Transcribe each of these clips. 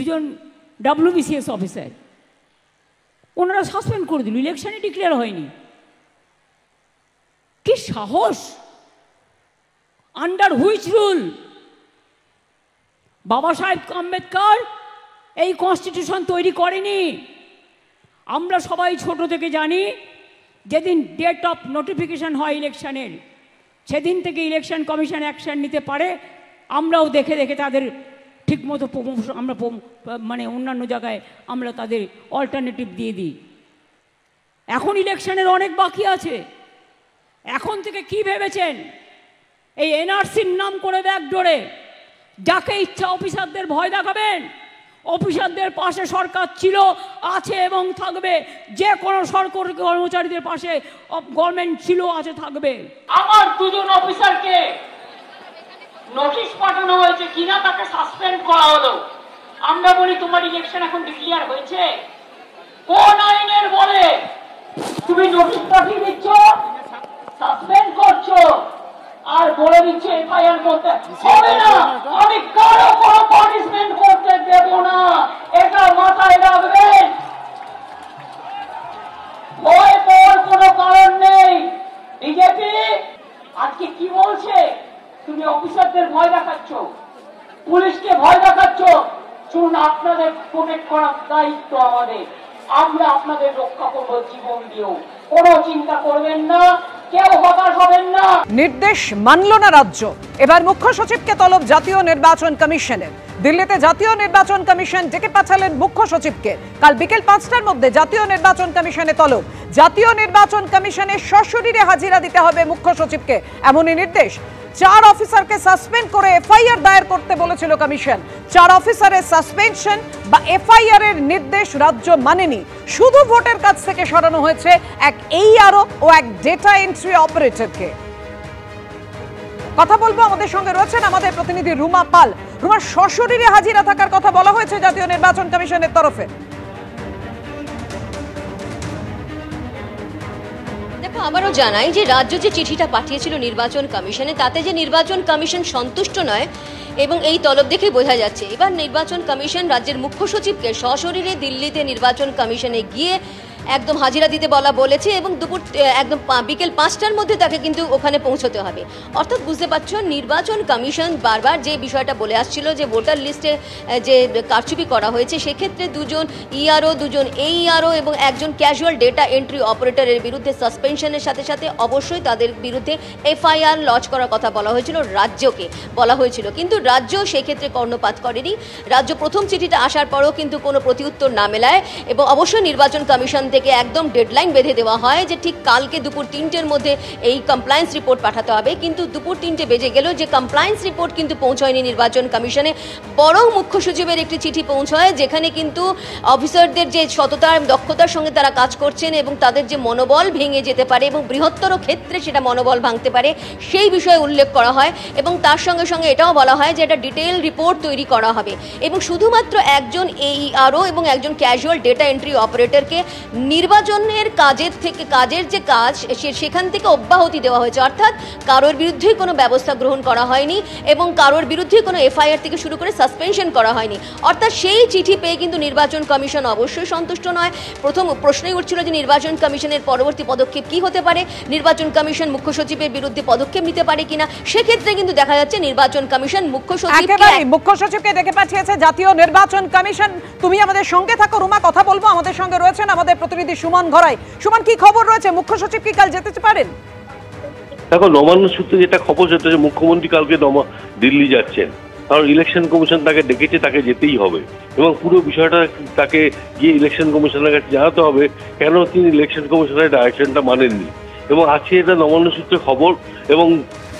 দুজন WBCS officer, ওনারা suspend করে দিল, ইলেকশনে ডিক্লেয়ার হয়নি। কি সাহস! Under which rule? বাবা সাহেব আম্বেদকর এই কনস্টিটিউশন তৈরি করেনি। আমরা সবাই ছোট থেকে জানি, যেদিন ডেট অফ নোটিফিকেশন হয় ইলেকশনের, সেদিন থেকে ইলেকশন কমিশন অ্যাকশন নিতে পারে। আমরাও দেখে দেখে তাদের ঠিকমতো আমরা মানে অন্যান্য জায়গায় আমরা তাদের অল্টারনেটিভ দিয়ে দিই। এখন ইলেকশনের অনেক বাকি আছে। এখন থেকে কি ভেবেছেন? এই NRCর নাম করে ব্যাকডোরে যাকে ইচ্ছা অফিসারদের ভয় দেখাবেন? অফিসারদের পাশে সরকার ছিল, আছে এবং থাকবে। যে কোনো সরকারি কর্মচারীদের পাশে গভর্নমেন্ট ছিল, আছে, থাকবে। আমার দুজন অফিসারকে নোটিশ পাঠানো হয়েছে কিনা তাকে সাসপেন্ড করা হলো। আমরা বলি তোমার ইলেকশন এখন ডিক্লেয়ার হয়েছে? কোন আইনের বলে তুমি নোটিশ পাঠিয়ে দিচ্ছ, সাসপেন্ড করছো, আর বলে দিচ্ছে FIR করতে হবে না? আমি কারো কোনো পানিশমেন্ট করতে দেব না, এটা মাথায় রাখবেন। ভয় পাওয়ার কোনো কারণ নেই। বিজেপি আজকে কি বলছে? তুমি অফিসারদের ভয় দেখাচ্ছ, পুলিশকে ভয় দেখাচ্ছ। শুনুন, আপনাদের প্রোটেক্ট করার দায়িত্ব আমাদের। আমরা আপনাদের রক্ষা করবো জীবন দিয়েও। কোনো চিন্তা করবেন না, কেউ হতাশ হবেন না। নির্দেশ মানল না রাজ্য। এবার মুখ্য সচিবকে তলব জাতীয় নির্বাচন কমিশনের। দিল্লিতে জাতীয় নির্বাচন কমিশন ডেকে পাঠালেন মুখ্য সচিবকে। কাল বিকেল 5টার মধ্যে জাতীয় নির্বাচন কমিশনে তলব। জাতীয় নির্বাচন কমিশনে সশরীরে হাজিরা দিতে হবে মুখ্য সচিবকে, এমনই নির্দেশ। 4 অফিসারকে সাসপেন্ড করে FIR দায়ের করতে বলেছিল কমিশন। 4 অফিসারের সাসপেনশন বা FIR এর নির্দেশ রাজ্য মানেনি। শুধু ভোটের কাছ থেকে সরানো হয়েছে এক ARO ও এক ডেটা এন্ট্রি অপারেটরকে। কথা বলবো, আমাদের সঙ্গে রয়েছেন আমাদের প্রতিনিধি রুমা পাল। রুমা, সশরীরে হাজিরা থাকার কথা বলা হয়েছে জাতীয় নির্বাচন কমিশনের তরফে। দেখো, আবারও জানাই যে রাজ্য যে চিঠিটা পাঠিয়েছিল নির্বাচন কমিশনে, তাতে যে নির্বাচন কমিশন সন্তুষ্ট নয় এবং এই তলব দেখে বোঝা যাচ্ছে এবার নির্বাচন কমিশন রাজ্যের মুখ্য সচিবকে সশরীরে দিল্লিতে নির্বাচন কমিশনে গিয়ে একদম হাজিরা দিতে বলেছে এবং দুপুর একদম বিকেল 5টার মধ্যে তাকে কিন্তু ওখানে পৌঁছতে হবে। অর্থাৎ বুঝতে পারছো, নির্বাচন কমিশন বারবার যে বিষয়টা বলে আসছিল যে ভোটার লিস্টে যে কারচুপি করা হয়েছে, সেক্ষেত্রে 2জন ERO, 2জন AERO এবং একজন ক্যাজুয়াল ডেটা এন্ট্রি অপারেটরের বিরুদ্ধে সাসপেনশনের সাথে সাথে অবশ্যই তাদের বিরুদ্ধে FIR লঞ্চ করার কথা বলা হয়েছিল, রাজ্যকে বলা হয়েছিল। কিন্তু রাজ্য সেক্ষেত্রে কর্ণপাত করেনি। রাজ্য প্রথম চিঠিটা আসার পরও কিন্তু কোনো প্রতিউত্তর না মেলায় এবং অবশ্যই নির্বাচন কমিশন থেকে একদম ডেডলাইন বেঁধে দেওয়া হয় যে ঠিক কালকে দুপুর 3টের মধ্যে এই কমপ্লায়েন্স রিপোর্ট পাঠাতে হবে। কিন্তু দুপুর 3টে বেজে গেল, যে কমপ্লায়েন্স রিপোর্ট কিন্তু পৌঁছয়নি নির্বাচন কমিশনে, বরং মুখ্য সচিবের একটি চিঠি পৌঁছয় যেখানে কিন্তু অফিসারদের যে সততা দক্ষতার সঙ্গে তারা কাজ করছেন এবং তাদের যে মনোবল ভেঙে যেতে পারে এবং বৃহত্তর ক্ষেত্রে সেটা মনোবল ভাঙতে পারে, সেই বিষয়ে উল্লেখ করা হয় এবং তার সঙ্গে সঙ্গে এটাও বলা হয় যে এটা ডিটেইল রিপোর্ট তৈরি করা হবে এবং শুধুমাত্র একজন AERO এবং একজন ক্যাজুয়াল ডেটা এন্ট্রি অপারেটরকে নির্বাচনের কাজের যে কাজ সেখান থেকে অব্যাহতি দেওয়া হয়েছে। অর্থাৎ কারোর বিরুদ্ধেই কোনো ব্যবস্থা গ্রহণ করা হয়নি এবং কারোর বিরুদ্ধে কোনো FIR থেকে শুরু করে সাসপেনশন করা হয়নি। অর্থাৎ সেই চিঠি পেয়ে কিন্তু নির্বাচন কমিশন অবশ্যই সন্তুষ্ট নয়। প্রথম প্রশ্নই উঠছিল যে নির্বাচন কমিশনের পরবর্তী পদক্ষেপ কি হতে পারে, নির্বাচন কমিশন মুখ্য সচিবের বিরুদ্ধে পদক্ষেপ নিতে পারে কিনা। সেক্ষেত্রে কিন্তু দেখা যাচ্ছে নির্বাচন কমিশন মুখ্য সচিবকে ডেকে পাঠিয়েছে জাতীয় নির্বাচন কমিশন। তুমি আমাদের সঙ্গে থাকো রুমা, কথা বলবো। আমাদের সঙ্গে রয়েছেন আমাদের প্রতিনিধি সুমন ঘরাই। সুমন, কি খবর রয়েছে? মুখ্য সচিব কি কাল যেতে পারেন? দেখো, নবান্ন সূত্রে যেটা খবর সেটা যে মুখ্যমন্ত্রী কালকে দিল্লি যাচ্ছেন, কারণ ইলেকশন কমিশন তাকে ডেকেছে, তাকে যেতেই হবে এবং পুরো বিষয়টা তাকে গিয়ে ইলেকশন কমিশনের কাছে জানাতে হবে কেন তিনি ইলেকশন কমিশনের ডাইরেকশনটা মানেননি। এবং আজকে এটা নবান্ন সূত্রে খবর এবং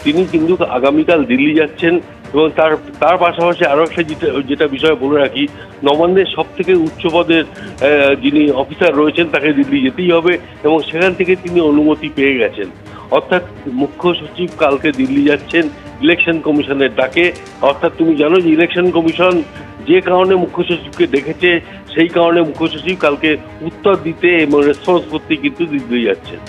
তিনি কিন্তু আগামীকাল দিল্লি যাচ্ছেন এবং তার পাশাপাশি আরো একটা যেটা বিষয় বলে রাখি, নবান্নের সব থেকে উচ্চ পদের যিনি অফিসার রয়েছেন তাকে দিল্লি যেতেই হবে এবং সেখান থেকে তিনি অনুমতি পেয়ে গেছেন। অর্থাৎ মুখ্য সচিব কালকে দিল্লি যাচ্ছেন ইলেকশন কমিশনের ডাকে। অর্থাৎ তুমি জানো যে ইলেকশন কমিশন যে কারণে মুখ্য সচিবকে দেখেছে, সেই কারণে মুখ্য সচিব কালকে উত্তর দিতে এবং রেসপন্স করতে কিন্তু দিল্লি যাচ্ছেন।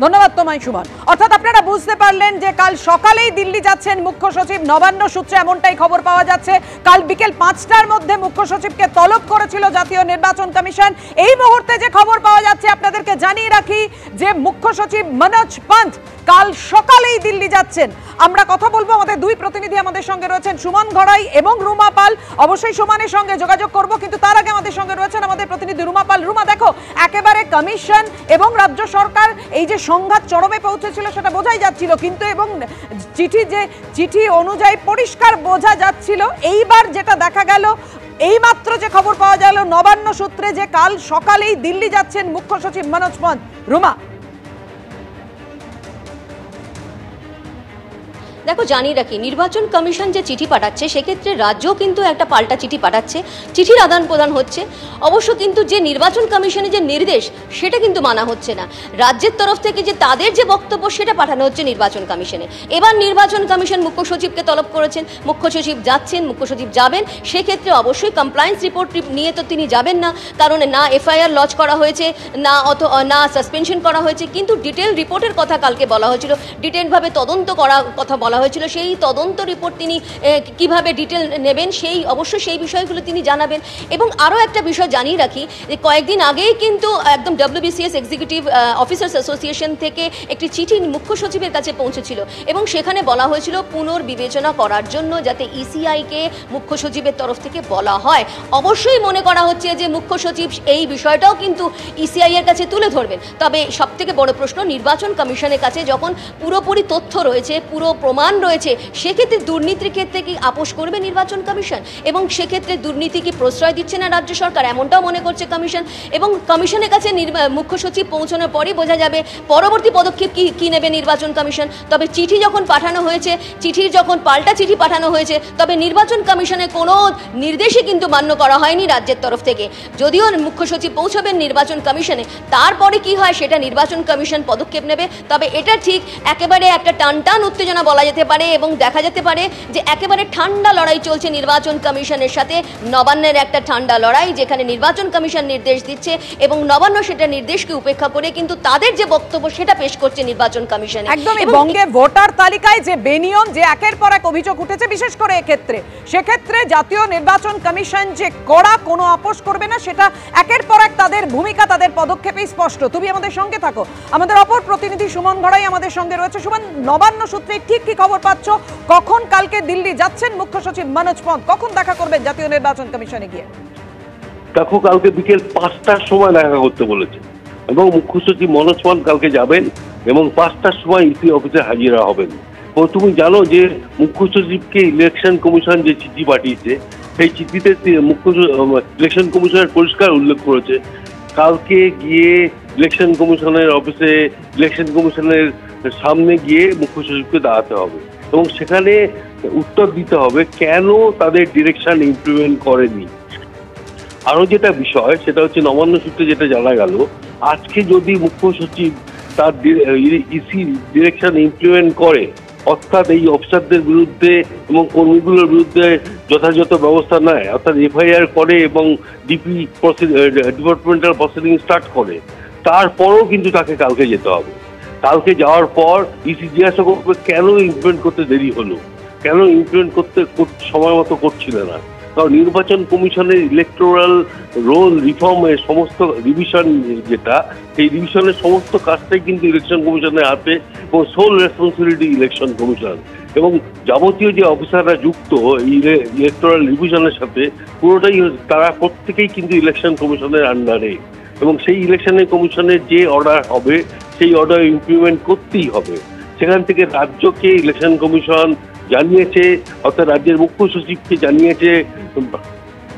ধন্যবাদ তোমায় সুমন। অর্থাৎ আপনারা বুঝতে পারলেন যে কাল সকালেই দিল্লি যাচ্ছেন মুখ্য সচিব। নবান্ন সূত্রে এমনটাই খবর পাওয়া যাচ্ছে। কাল বিকেল 5টার মধ্যে মুখ্য সচিবকে তলব করেছিল জাতীয় নির্বাচন কমিশন। এই মুহূর্তে যে খবর পাওয়া যাচ্ছে আপনাদেরকে জানিয়ে রাখি যে মুখ্য সচিব মনোজ পান্থ কাল সকালেই দিল্লি যাচ্ছেন। আমরা কথা বলবো, আমাদের দুই প্রতিনিধি আমাদের সঙ্গে রয়েছেন, সুমন ঘড়াই এবং রুমা পাল। অবশ্যই সুমনের সঙ্গে যোগাযোগ করব, কিন্তু তার আগে আমাদের সঙ্গে রয়েছেন আমাদের প্রতিনিধি রুমা পাল। রুমা, দেখো একেবারে কমিশন এবং রাজ্য সরকার এই যে সংঘাত চরমে পৌঁছেছিল সেটা বোঝাই যাচ্ছিল, কিন্তু এবং চিঠি অনুযায়ী পরিষ্কার বোঝা যাচ্ছিল। এইবার যেটা দেখা গেল, এইমাত্র যে খবর পাওয়া গেল নবান্ন সূত্রে যে কাল সকালেই দিল্লি যাচ্ছেন মুখ্য সচিব মনোজ পান্থ। রুমা, দেখো জানিয়ে রাখি, নির্বাচন কমিশন যে চিঠি পাঠাচ্ছে সেক্ষেত্রে রাজ্যও কিন্তু একটা পাল্টা চিঠি পাঠাচ্ছে, চিঠির আদান প্রদান হচ্ছে। অবশ্য কিন্তু যে নির্বাচন কমিশনের যে নির্দেশ সেটা কিন্তু মানা হচ্ছে না। রাজ্যের তরফ থেকে যে তাদের যে বক্তব্য সেটা পাঠানো হচ্ছে নির্বাচন কমিশনে। এবার নির্বাচন কমিশন মুখ্য সচিবকে তলব করেছেন, মুখ্য সচিব যাচ্ছেন, মুখ্য সচিব যাবেন। সেক্ষেত্রে অবশ্যই কমপ্লায়েন্স রিপোর্ট নিয়ে তো তিনি যাবেন না, কারণ না এফআইআর লজ করা হয়েছে, না সাসপেনশন করা হয়েছে, কিন্তু ডিটেল রিপোর্টের কথা কালকে বলা হয়েছিল, ডিটেলভাবে তদন্ত করার কথা বলা হয়েছিল। সেই তদন্ত রিপোর্ট তিনি কিভাবে ডিটেল নেবেন অবশ্যই সেই বিষয়গুলো তিনি জানাবেন। এবং আরও একটা বিষয় জানিয়ে রাখি, যে কয়েকদিন আগেই কিন্তু একদম WBCS এক্সিকিউটিভ অফিসার্স অ্যাসোসিয়েশন থেকে একটি চিঠি মুখ্য সচিবের কাছে পৌঁছেছিল এবং সেখানে বলা হয়েছিল পুনর্বিবেচনা করার জন্য যাতে ECI-কে মুখ্য সচিবের তরফ থেকে বলা হয়। অবশ্যই মনে করা হচ্ছে যে মুখ্য সচিব এই বিষয়টাও কিন্তু ECI এর কাছে তুলে ধরবেন। তবে সবথেকে বড় প্রশ্ন, নির্বাচন কমিশনের কাছে যখন পুরোপুরি তথ্য রয়েছে, পুরো প্রমাণ রয়েছে, সেক্ষেত্রে দুর্নীতির ক্ষেত্রে কি আপোষ করবে নির্বাচন কমিশন? এবং সেক্ষেত্রে দুর্নীতি কি প্রশ্রয় দিচ্ছে না রাজ্য সরকার, এমনটাও মনে করছে কমিশন। এবং কমিশনের কাছে মুখ্য সচিব পৌঁছানোর পরই বোঝা যাবে পরবর্তী পদক্ষেপ কি নেবে নির্বাচন কমিশন। তবে চিঠি যখন পাঠানো হয়েছে, যখন পাল্টা চিঠি পাঠানো হয়েছে, তবে নির্বাচন কমিশনের কোনো নির্দেশই কিন্তু মান্য করা হয়নি রাজ্যের তরফ থেকে। যদিও মুখ্য সচিব পৌঁছাবেন নির্বাচন কমিশনে, তারপরে কি হয় সেটা নির্বাচন কমিশন পদক্ষেপ নেবে। তবে এটা ঠিক একেবারে একটা টানটান উত্তেজনা বলা যেতে পারে এবং দেখা যেতে পারে যে একেবারে ঠান্ডা লড়াই চলছে নির্বাচন কমিশনের সাথে। নবান্নের একটা ঠান্ডা লড়াই, যেখানে নির্বাচন কমিশন নির্দেশ দিচ্ছে এবং নবান্ন সেটা নির্দেশকে উপেক্ষা করে কিন্তু তাদের যে বক্তব্য সেটা পেশ করছে নির্বাচন কমিশন। একদমই বঙ্গে ভোটার তালিকায় যে বেনিয়ম, যে একের পর এক অভিযোগ উঠেছে, বিশেষ করে সেক্ষেত্রে জাতীয় নির্বাচন কমিশন যে কড়া কোনো আপোষ করবে না, সেটা একের পর এক তাদের ভূমিকা, তাদের পদক্ষেপেই স্পষ্ট। তুমি আমাদের সঙ্গে থাকো, আমাদের অপর প্রতিনিধি সুমন ঘড়াই আমাদের সঙ্গে রয়েছে। সুমন, নবান্ন সূত্রে ঠিক কি খবর পাচ্ছ? কখন কালকে দিল্লি যাচ্ছেন মুখ্য সচিব মনোজ পান্থ? কখন দেখা করবেন জাতীয় নির্বাচন কমিশনে গিয়ে? দেখো, কালকে বিকেল 5টার সময় দেখা করতে বলেছে এবং মুখ্য সচিব মনোজ পান্থ কালকে যাবেন এবং 5টার সময় ইসি অফিসে হাজিরা হবেন। ও তুমি জানো যে মুখ্য সচিবকে ইলেকশন কমিশন যে চিঠি পাঠিয়েছে, সেই চিঠিতে ইলেকশন কমিশনের পরিষ্কার উল্লেখ করেছে কালকে গিয়ে ইলেকশন কমিশনের অফিসে, ইলেকশন কমিশনের সামনে গিয়ে মুখ্য সচিবকে দাঁড়াতে হবে এবং সেখানে উত্তর দিতে হবে কেন তাদের ডিরেকশন ইমপ্লিমেন্ট করেনি। আরো যেটা বিষয় সেটা হচ্ছে নবান্ন সূত্রে যেটা জানা গেল, আজকে যদি মুখ্য সচিব তার ইসি ডিরেকশন ইমপ্লিমেন্ট করে, অর্থাৎ এই অফিসারদের বিরুদ্ধে এবং কর্মীগুলোর বিরুদ্ধে যথাযথ ব্যবস্থা নেয়, অর্থাৎ এফআইআর করে এবং ডিপার্টমেন্টাল প্রসিডিং স্টার্ট করে, তারপরও কিন্তু তাকে কালকে যেতে হবে। কালকে যাওয়ার পর ইসি জিজ্ঞাসা করবে কেন ইমপ্লিমেন্ট করতে দেরি হলো, কেন ইমপ্লিমেন্ট করতে সময় মতো করছিল না। কারণ নির্বাচন কমিশনের ইলেকটোরাল রোল রিফর্মের সমস্ত রিভিশন, যেটা সেই রিভিশনের সমস্ত কাজটাই কিন্তু ইলেকশন কমিশনের হাতে এবং সোল রেসপন্সিবিলিটি ইলেকশন কমিশন। এবং যাবতীয় যে অফিসাররা যুক্ত এই ইলেকটোরাল রিভিশনের সাথে পুরোটাই তারা প্রত্যেকেই কিন্তু ইলেকশন কমিশনের আন্ডারে এবং সেই ইলেকশনের কমিশনের যে অর্ডার হবে সেই অর্ডার ইমপ্লিমেন্ট করতেই হবে। সেখান থেকে রাজ্যকে ইলেকশন কমিশন জানিয়েছে, অর্থাৎ রাজ্যের মুখ্য সচিবকে জানিয়েছে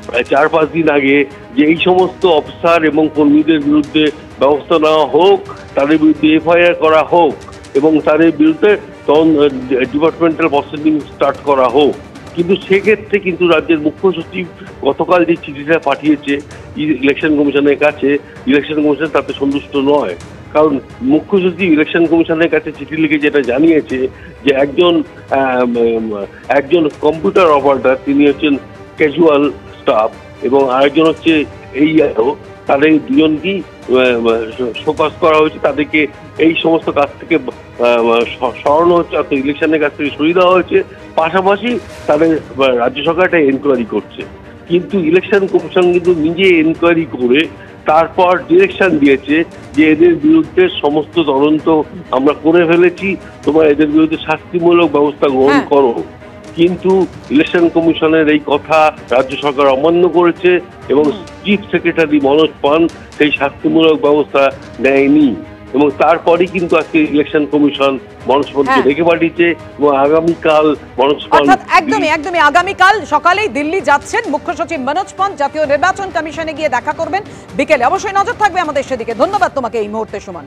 প্রায় 4-5 দিন আগে যে এই সমস্ত অফিসার এবং কর্মীদের বিরুদ্ধে ব্যবস্থা নেওয়া হোক, তাদের বিরুদ্ধে এফআইআর করা হোক এবং তাদের বিরুদ্ধে ডিপার্টমেন্টাল প্রসিডিং স্টার্ট করা হোক। কিন্তু সেক্ষেত্রে কিন্তু রাজ্যের মুখ্য সচিব গতকাল যে চিঠিটা পাঠিয়েছে ইলেকশন কমিশনের কাছে, ইলেকশন কমিশন তাতে সন্তুষ্ট নয়। কারণ মুখ্য সচিব ইলেকশন কমিশনের কাছে চিঠি লিখে যেটা জানিয়েছে যে একজন কম্পিউটার অপারেটর, তিনি হচ্ছেন ক্যাজুয়াল স্টাফ এবং আরেকজন হচ্ছে তাদের দুজনকেই শোকজ করা হয়েছে, তাদেরকে এই সমস্ত কাজ থেকে সরানো হচ্ছে, অর্থাৎ ইলেকশনের কাছ থেকে সরিয়ে দেওয়া হয়েছে। পাশাপাশি তাদের রাজ্য সরকার একটা এনকোয়ারি করছে, কিন্তু ইলেকশন কমিশন কিন্তু নিজে এনকোয়ারি করে তারপর ডিরেকশন দিয়েছে যে এদের বিরুদ্ধে সমস্ত তদন্ত আমরা করে ফেলেছি, তোমরা এদের বিরুদ্ধে শাস্তিমূলক ব্যবস্থা গ্রহণ করো। কিন্তু ইলেকশন কমিশনের এই কথা রাজ্য সরকার অমান্য করেছে এবং চিফ সেক্রেটারি মনোজ পান সেই শাস্তিমূলক ব্যবস্থা নেয়নি, এবং তারপরেই কিন্তু আজকে ইলেকশন কমিশন মনোজ পানকে ডেকে পাঠিয়েছে এবং আগামীকাল মনোজ পান অর্থাৎ একদমই আগামীকাল সকালেই দিল্লি যাচ্ছেন মুখ্য সচিব মনোজ পান, জাতীয় নির্বাচন কমিশনে গিয়ে দেখা করবেন বিকেলে। অবশ্যই নজর থাকবে আমাদের সেদিকে। ধন্যবাদ তোমাকে এই মুহূর্তে সুমন।